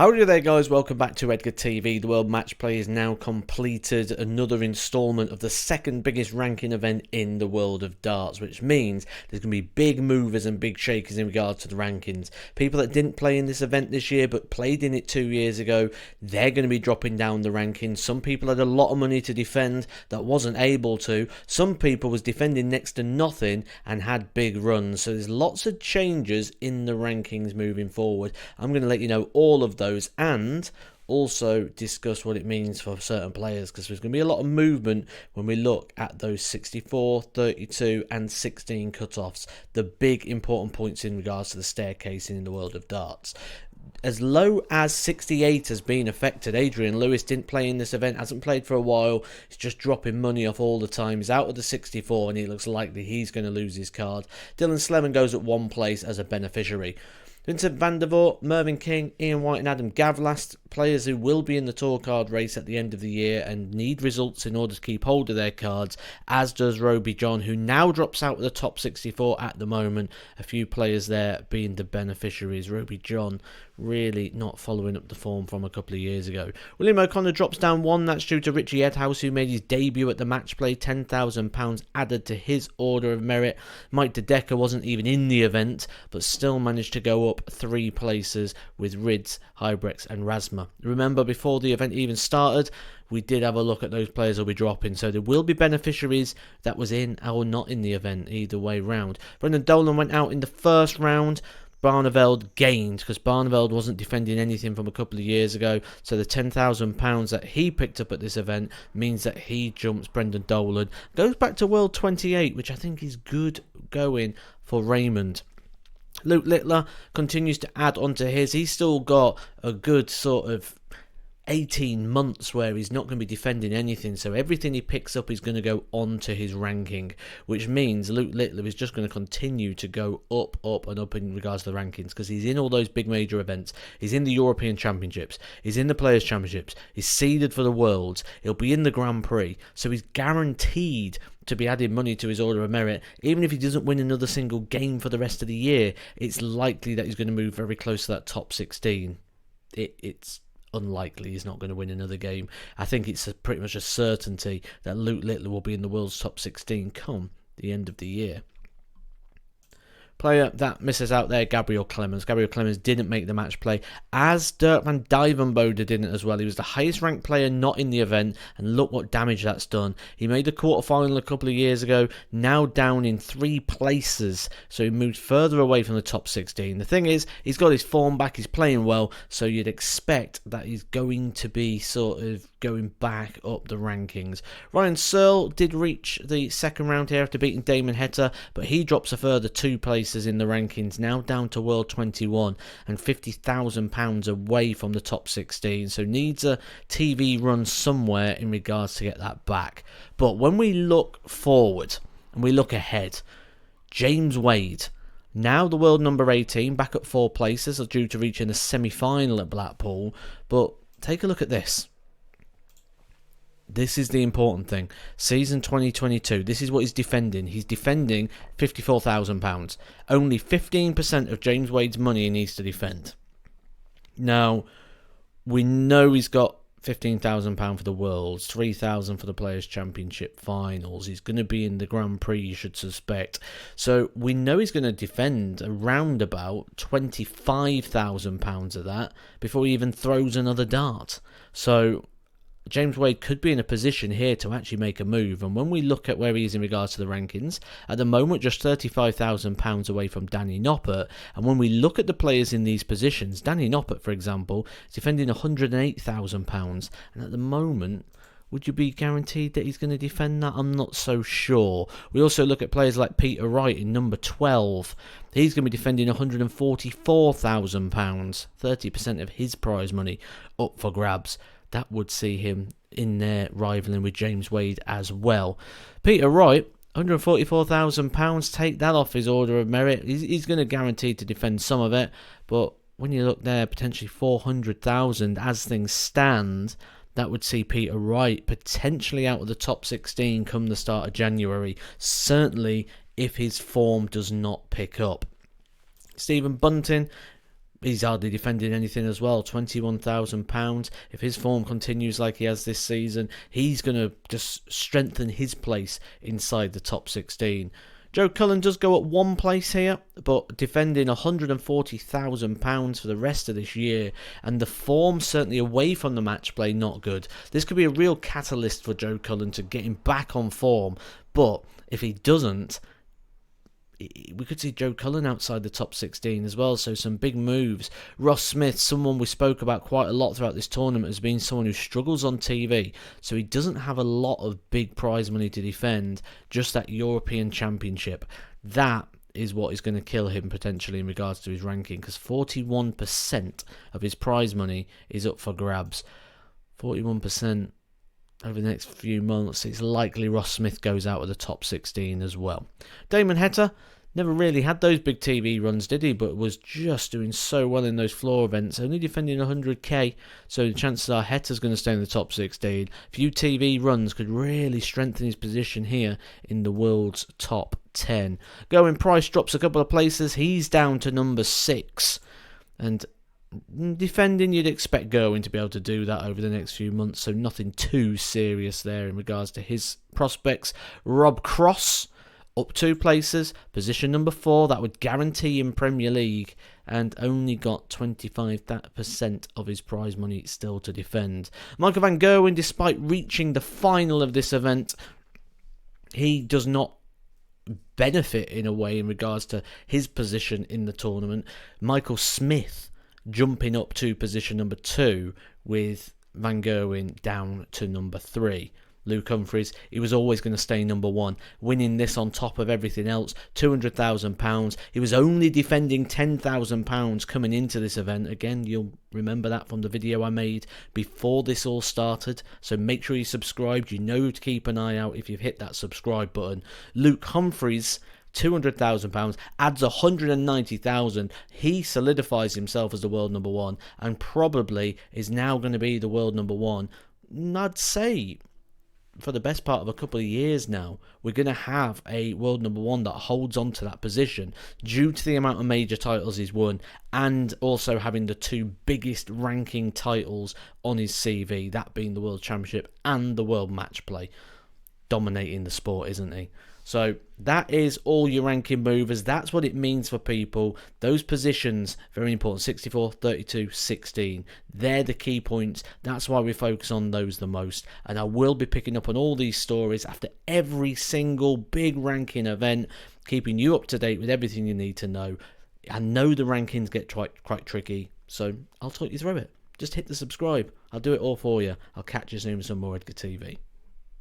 Howdy there guys, welcome back to Edgar TV. The World Matchplay is now completed, another installment of the second biggest ranking event in the world of darts, which means there's going to be big movers and big shakers in regards to the rankings. People that didn't play in this event this year but played in it 2 years ago, they're going to be dropping down the rankings. Some people had a lot of money to defend that wasn't able to. Some people was defending next to nothing and had big runs. So there's lots of changes in the rankings moving forward. I'm going to let you know all of those and also discuss what it means for certain players, because there's going to be a lot of movement when we look at those 64, 32 and 16 cutoffs, the big important points in regards to the staircasing in the world of darts. As low as 68 has been affected. Adrian Lewis didn't play in this event, hasn't played for a while, he's just dropping money off all the time. He's out of the 64 and he looks likely he's going to lose his card. Dylan Sleman goes at one place as a beneficiary. Vincent van der Voort, Mervyn King, Ian White and Adam Gavlast, players who will be in the tour card race at the end of the year and need results in order to keep hold of their cards, as does Roby John, who now drops out of the top 64 at the moment. A few players there being the beneficiaries. Roby John really not following up the form from a couple of years ago. William O'Connor drops down one. That's due to Richie Edhouse, who made his debut at the match play. £10,000 added to his order of merit. Mike De Decker wasn't even in the event, but still managed to go up 3 places with Rids, Hybrex and Rasma. Remember, before the event even started, we did have a look at those players who'll be dropping, so there will be beneficiaries that was in or not in the event, either way round. Brendan Dolan went out in the first round. Barneveld gained because Barneveld wasn't defending anything from a couple of years ago, so the £10,000 that he picked up at this event means that he jumps Brendan Dolan, goes back to World 28, which I think is good going for Raymond. Luke Littler continues to add on to his. He's still got a good sort of 18 months where he's not going to be defending anything, so everything he picks up is going to go on to his ranking, which means Luke Littler is just going to continue to go up and up in regards to the rankings, because he's in all those big major events. He's in the European Championships, he's in the Players Championships, he's seeded for the Worlds, he'll be in the Grand Prix, so he's guaranteed to be adding money to his order of merit. Even if he doesn't win another single game for the rest of the year, it's likely that he's going to move very close to that top 16. It's unlikely he's not going to win another game. I think it's pretty much a certainty that Luke Littler will be in the world's top 16 come the end of the year. Player that misses out there, Gabriel Clemens. Gabriel Clemens didn't make the match play, as Dirk van Dijvenbode didn't as well. He was the highest ranked player not in the event, and look what damage that's done. He made the quarterfinal a couple of years ago, now down in 3 places, so he moved further away from the top 16. The thing is, he's got his form back, he's playing well, so you'd expect that he's going to be sort of going back up the rankings. Ryan Searle did reach the second round here after beating Damon Heta, but he drops a further 2 places in the rankings, now down to World 21 and £50,000 away from the top 16, so needs a TV run somewhere in regards to get that back. But when we look forward and we look ahead, James Wade, now the world number 18, back up 4 places, are due to reach in the semi-final at Blackpool. But take a look at this. This is the important thing. Season 2022, this is what he's defending. He's defending £54,000. Only 15% of James Wade's money he needs to defend. Now, we know he's got £15,000 for the Worlds, £3,000 for the Players' Championship finals. He's going to be in the Grand Prix, you should suspect. So we know he's going to defend around about £25,000 of that before he even throws another dart. So James Wade could be in a position here to actually make a move, and when we look at where he is in regards to the rankings, at the moment just £35,000 away from Danny Noppert, and when we look at the players in these positions, Danny Noppert, for example, is defending £108,000, and at the moment, would you be guaranteed that he's going to defend that? I'm not so sure. We also look at players like Peter Wright in number 12. He's going to be defending £144,000, 30% of his prize money up for grabs. That would see him in there rivaling with James Wade as well. Peter Wright, £144,000, take that off his order of merit. He's going to guarantee to defend some of it, but when you look there, potentially £400,000 as things stand, that would see Peter Wright potentially out of the top 16 come the start of January, certainly if his form does not pick up. Stephen Bunting He's hardly defending anything as well. £21,000. If his form continues like he has this season, he's going to just strengthen his place inside the top 16. Joe Cullen does go up one place here, but defending £140,000 for the rest of this year, and the form certainly away from the match play not good. This could be a real catalyst for Joe Cullen to get him back on form, but if he doesn't, we could see Joe Cullen outside the top 16 as well, so some big moves. Ross Smith, someone we spoke about quite a lot throughout this tournament, has been someone who struggles on TV, so he doesn't have a lot of big prize money to defend, just that European Championship. That is what is going to kill him potentially in regards to his ranking, because 41% of his prize money is up for grabs. 41% over the next few months, it's likely Ross Smith goes out of the top 16 as well. Damon Heta never really had those big TV runs, did he? But was just doing so well in those floor events, only defending 100k. So the chances are Heta's going to stay in the top 16. Few TV runs could really strengthen his position here in the world's top 10. Going Price drops a couple of places. He's down to number 6. And defending, you'd expect Gerwin to be able to do that over the next few months, so nothing too serious there in regards to his prospects. Rob Cross up 2 places, position number 4, that would guarantee him Premier League, and only got 25% of his prize money still to defend. Michael van Gerwen, despite reaching the final of this event, he does not benefit in a way in regards to his position in the tournament. Michael Smith jumping up to position number 2 with Van Gerwen down to number 3. Luke Humphries, he was always going to stay number 1, winning this on top of everything else, £200,000. He was only defending £10,000 coming into this event. Again, you'll remember that from the video I made before this all started, so make sure you subscribed. You know to keep an eye out if you've hit that subscribe button. Luke Humphries, £200,000, adds 190,000. He solidifies himself as the world number 1 and probably is now going to be the world number 1. I'd say for the best part of a couple of years now, we're going to have a world number 1 that holds on to that position due to the amount of major titles he's won, and also having the 2 biggest ranking titles on his CV, that being the World Championship and the World Match Play. Dominating the sport, isn't he? So that is all your ranking movers. That's what it means for people. Those positions, very important. 64, 32, 16. They're the key points. That's why we focus on those the most. And I will be picking up on all these stories after every single big ranking event, keeping you up to date with everything you need to know. I know the rankings get quite tricky, so I'll talk you through it. Just hit the subscribe. I'll do it all for you. I'll catch you soon with some more Edgar TV.